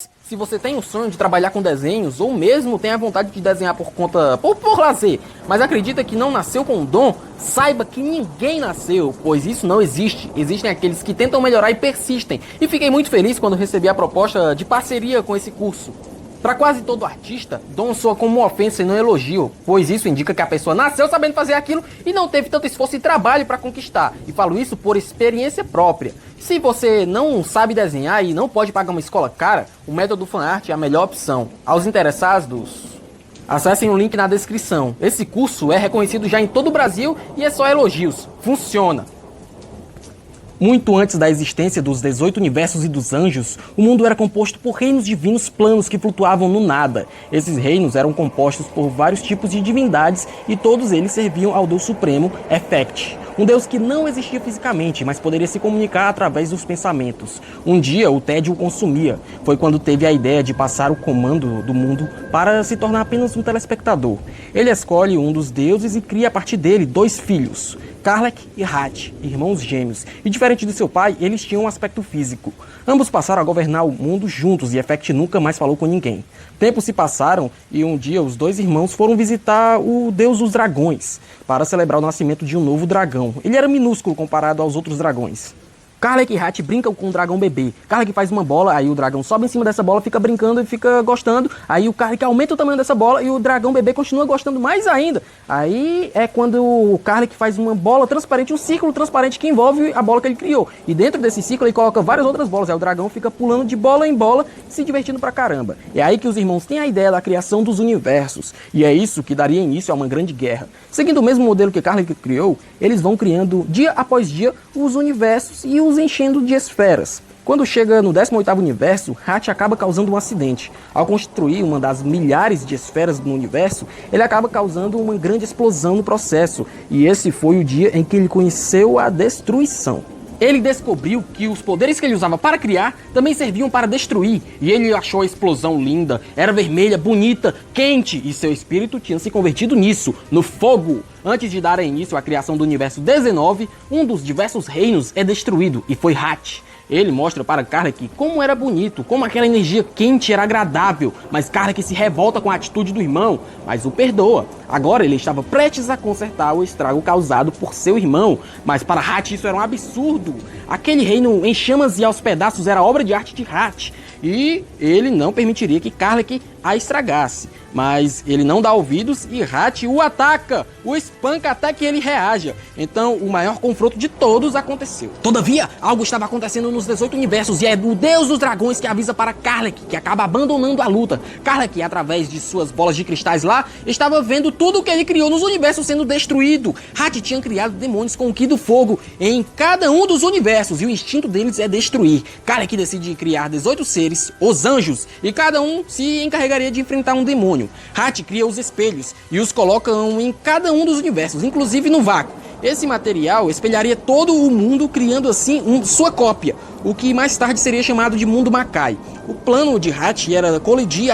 Se você tem o sonho de trabalhar com desenhos, ou mesmo tem a vontade de desenhar por lazer, mas acredita que não nasceu com o dom, saiba que ninguém nasceu, pois isso não existe. Existem aqueles que tentam melhorar e persistem. E fiquei muito feliz quando recebi a proposta de parceria com esse curso. Para quase todo artista, dom soa como uma ofensa e não elogio, pois isso indica que a pessoa nasceu sabendo fazer aquilo e não teve tanto esforço e trabalho para conquistar. E falo isso por experiência própria. Se você não sabe desenhar e não pode pagar uma escola cara, o método FanArt é a melhor opção. Aos interessados, acessem o link na descrição. Esse curso é reconhecido já em todo o Brasil e é só elogios. Funciona! Muito antes da existência dos 18 universos e dos anjos, o mundo era composto por reinos divinos planos que flutuavam no nada. Esses reinos eram compostos por vários tipos de divindades e todos eles serviam ao Deus Supremo, Effect, um Deus que não existia fisicamente, mas poderia se comunicar através dos pensamentos. Um dia, o tédio o consumia. Foi quando teve a ideia de passar o comando do mundo para se tornar apenas um telespectador. Ele escolhe um dos deuses e cria a partir dele 2 filhos, Karlek e Hat, irmãos gêmeos, e diferente de seu pai, eles tinham um aspecto físico. Ambos passaram a governar o mundo juntos e Effect nunca mais falou com ninguém. Tempos se passaram e um dia os 2 irmãos foram visitar o deus dos dragões para celebrar o nascimento de um novo dragão. Ele era minúsculo comparado aos outros dragões. Karlek e Hat brincam com o dragão bebê. Karlek faz uma bola, aí o dragão sobe em cima dessa bola, fica brincando e fica gostando. Aí o Karlek aumenta o tamanho dessa bola e o dragão bebê continua gostando mais ainda. Aí é quando o Karlek faz uma bola transparente, um círculo transparente que envolve a bola que ele criou. E dentro desse círculo ele coloca várias outras bolas. Aí o dragão fica pulando de bola em bola, se divertindo pra caramba. É aí que os irmãos têm a ideia da criação dos universos. E é isso que daria início a uma grande guerra. Seguindo o mesmo modelo que Karlek criou, eles vão criando dia após dia os universos e os enchendo de esferas. Quando chega no 18º universo, Hat acaba causando um acidente. Ao construir uma das milhares de esferas do universo, ele acaba causando uma grande explosão no processo. E esse foi o dia em que ele conheceu a destruição. Ele descobriu que os poderes que ele usava para criar também serviam para destruir. E ele achou a explosão linda, era vermelha, bonita, quente. E seu espírito tinha se convertido nisso, no fogo. Antes de dar início à criação do universo 19, um dos diversos reinos é destruído, e foi Hat. Ele mostra para Karlek como era bonito, como aquela energia quente era agradável, mas Karlek se revolta com a atitude do irmão, mas o perdoa. Agora ele estava prestes a consertar o estrago causado por seu irmão, mas para Hat isso era um absurdo. Aquele reino em chamas e aos pedaços era obra de arte de Hat, e ele não permitiria que Karlek a estragasse. Mas ele não dá ouvidos e Hat o ataca, o espanca até que ele reaja. Então o maior confronto de todos aconteceu. Todavia, algo estava acontecendo nos 18 universos e é o Deus dos Dragões que avisa para Karlek, que acaba abandonando a luta. Karlek, através de suas bolas de cristais lá, estava vendo tudo o que ele criou nos universos sendo destruído. Hat tinha criado demônios com o Ki do fogo em cada um dos universos e o instinto deles é destruir. Karlek decide criar 18 seres, os anjos, e cada um se encarregaria de enfrentar um demônio. Hat cria os espelhos e os colocam em cada um dos universos, inclusive no vácuo. Esse material espelharia todo o mundo, criando assim sua cópia, o que mais tarde seria chamado de Mundo Makai. O plano de Hat era colidir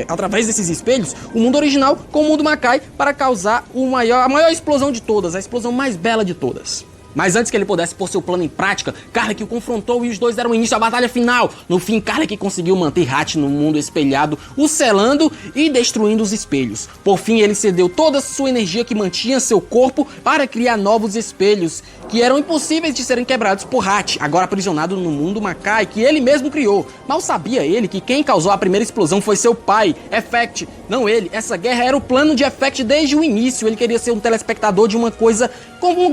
através desses espelhos o mundo original com o Mundo Makai para causar a maior explosão de todas, a explosão mais bela de todas. Mas antes que ele pudesse pôr seu plano em prática, Karlek o confrontou e os dois deram início à batalha final. No fim, Karlek conseguiu manter Hat no mundo espelhado, o selando e destruindo os espelhos. Por fim, ele cedeu toda a sua energia que mantinha seu corpo para criar novos espelhos, que eram impossíveis de serem quebrados por Hat, agora aprisionado no mundo Makai, que ele mesmo criou. Mal sabia ele que quem causou a primeira explosão foi seu pai, Effect, não ele. Essa guerra era o plano de Effect desde o início. Ele queria ser um telespectador de uma coisa,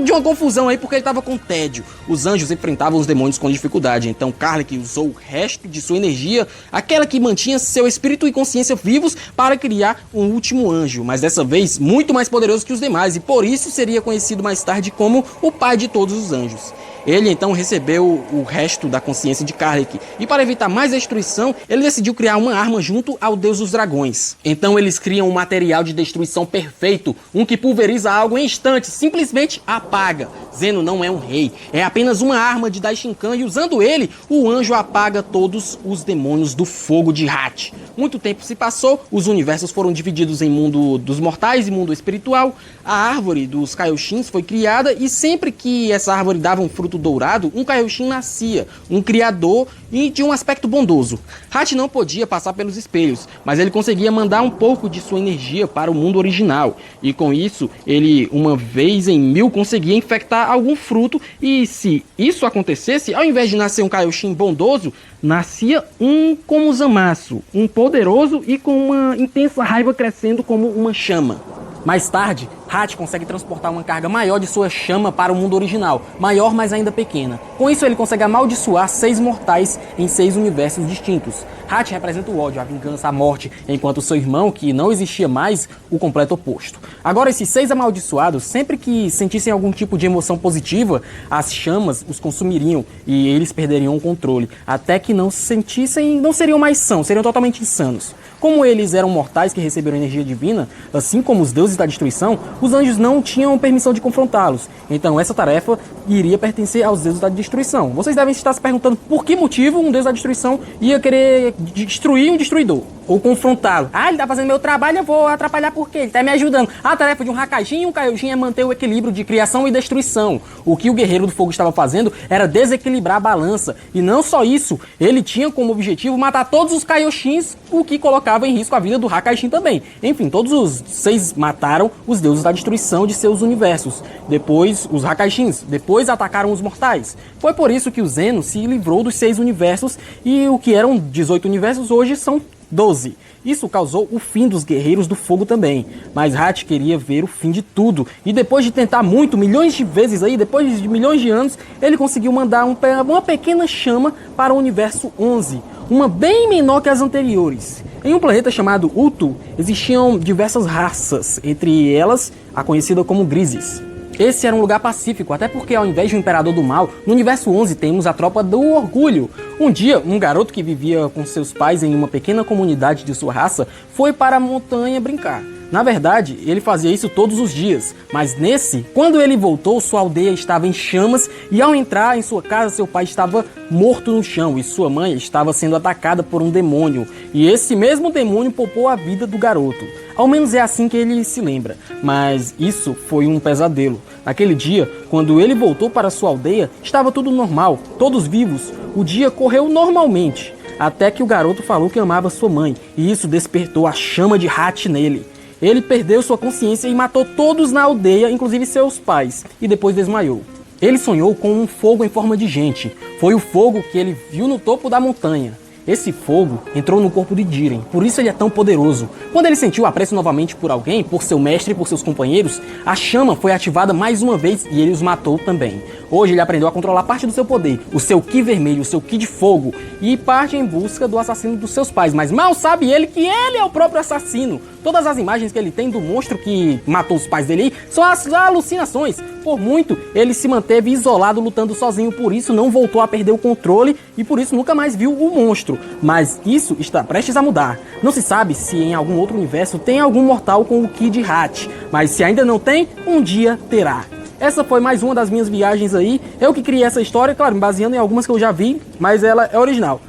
de uma confusão aí, porque ele estava com tédio. Os anjos enfrentavam os demônios com dificuldade, então Karlek usou o resto de sua energia, aquela que mantinha seu espírito e consciência vivos, para criar um último anjo, mas dessa vez muito mais poderoso que os demais, e por isso seria conhecido mais tarde como o pai de todos os anjos. Ele então recebeu o resto da consciência de Karlek, e para evitar mais destruição, ele decidiu criar uma arma junto ao Deus dos Dragões. Então eles criam um material de destruição perfeito, um que pulveriza algo em instantes, simplesmente apaga. Zeno não é um rei, é apenas uma arma de Daishinkan, e usando ele, o anjo apaga todos os demônios do fogo de Hat. Muito tempo se passou, os universos foram divididos em mundo dos mortais e mundo espiritual. A árvore dos Kaioshins foi criada, e sempre que essa árvore dava um fruto dourado, um Kaioshin nascia, um criador e de um aspecto bondoso. Hat não podia passar pelos espelhos, mas ele conseguia mandar um pouco de sua energia para o mundo original, e com isso, ele, uma vez em 1000, conseguia infectar algum fruto, e se isso acontecesse, ao invés de nascer um Kaioshin bondoso, nascia um como Zamasu, um poderoso e com uma intensa raiva crescendo como uma chama. Mais tarde, Hat consegue transportar uma carga maior de sua chama para o mundo original, maior mas ainda pequena. Com isso ele consegue amaldiçoar 6 mortais em 6 universos distintos. Hat representa o ódio, a vingança, a morte, enquanto seu irmão, que não existia mais, o completo oposto. Agora esses 6 amaldiçoados, sempre que sentissem algum tipo de emoção positiva, as chamas os consumiriam e eles perderiam o controle, até que não se sentissem, não seriam mais sãos, seriam totalmente insanos. Como eles eram mortais que receberam energia divina, assim como os deuses da destruição, os anjos não tinham permissão de confrontá-los. Então essa tarefa iria pertencer aos deuses da destruição. Vocês devem estar se perguntando por que motivo um deus da destruição ia querer destruir um destruidor. Ou confrontá-lo. Ah, ele tá fazendo meu trabalho, eu vou atrapalhar por quê? Ele tá me ajudando. A tarefa de um Hakaishin e um Kaioshin é manter o equilíbrio de criação e destruição. O que o Guerreiro do Fogo estava fazendo era desequilibrar a balança. E não só isso, ele tinha como objetivo matar todos os Kaioshins, o que colocava em risco a vida do Hakaishin também. Enfim, todos os 6 mataram os deuses da destruição de seus universos. Depois, os Hakaishins. Depois atacaram os mortais. Foi por isso que o Zeno se livrou dos 6 universos e o que eram 18 universos hoje são 12. Isso causou o fim dos Guerreiros do Fogo também. Mas Hat queria ver o fim de tudo. E depois de tentar muito, milhões de vezes aí, depois de milhões de anos, ele conseguiu mandar uma pequena chama para o universo 11. Uma bem menor que as anteriores. Em um planeta chamado Utu, existiam diversas raças, entre elas a conhecida como Grises. Esse era um lugar pacífico, até porque ao invés de um imperador do mal, no universo 11 temos a tropa do orgulho. Um dia, um garoto que vivia com seus pais em uma pequena comunidade de sua raça foi para a montanha brincar. Na verdade, ele fazia isso todos os dias, mas nesse, quando ele voltou, sua aldeia estava em chamas e ao entrar em sua casa, seu pai estava morto no chão e sua mãe estava sendo atacada por um demônio. E esse mesmo demônio poupou a vida do garoto. Ao menos é assim que ele se lembra, mas isso foi um pesadelo. Naquele dia, quando ele voltou para sua aldeia, estava tudo normal, todos vivos. O dia correu normalmente, até que o garoto falou que amava sua mãe, e isso despertou a chama de Hat nele. Ele perdeu sua consciência e matou todos na aldeia, inclusive seus pais, e depois desmaiou. Ele sonhou com um fogo em forma de gente. Foi o fogo que ele viu no topo da montanha. Esse fogo entrou no corpo de Jiren, por isso ele é tão poderoso. Quando ele sentiu apreço novamente por alguém, por seu mestre e por seus companheiros, a chama foi ativada mais uma vez e ele os matou também. Hoje ele aprendeu a controlar parte do seu poder, o seu Ki vermelho, o seu Ki de fogo, e parte em busca do assassino dos seus pais, mas mal sabe ele que ele é o próprio assassino. Todas as imagens que ele tem do monstro que matou os pais dele são as alucinações. Por muito, ele se manteve isolado lutando sozinho, por isso não voltou a perder o controle e por isso nunca mais viu o monstro. Mas isso está prestes a mudar. Não se sabe se em algum outro universo tem algum mortal com o Ki de Hat, mas se ainda não tem, um dia terá. Essa foi mais uma das minhas viagens aí. Eu que criei essa história, claro, me baseando em algumas que eu já vi, mas ela é original.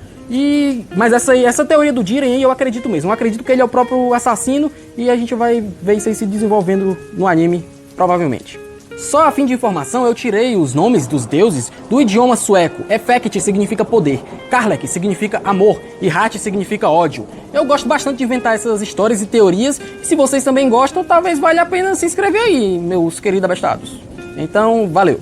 Mas essa teoria do Jiren aí eu acredito mesmo. Eu acredito que ele é o próprio assassino e a gente vai ver isso aí se desenvolvendo no anime, provavelmente. Só a fim de informação, eu tirei os nomes dos deuses do idioma sueco. Effekt significa poder, Karlek significa amor e Hat significa ódio. Eu gosto bastante de inventar essas histórias e teorias. E se vocês também gostam, talvez valha a pena se inscrever aí, meus queridos abestados. Então, valeu!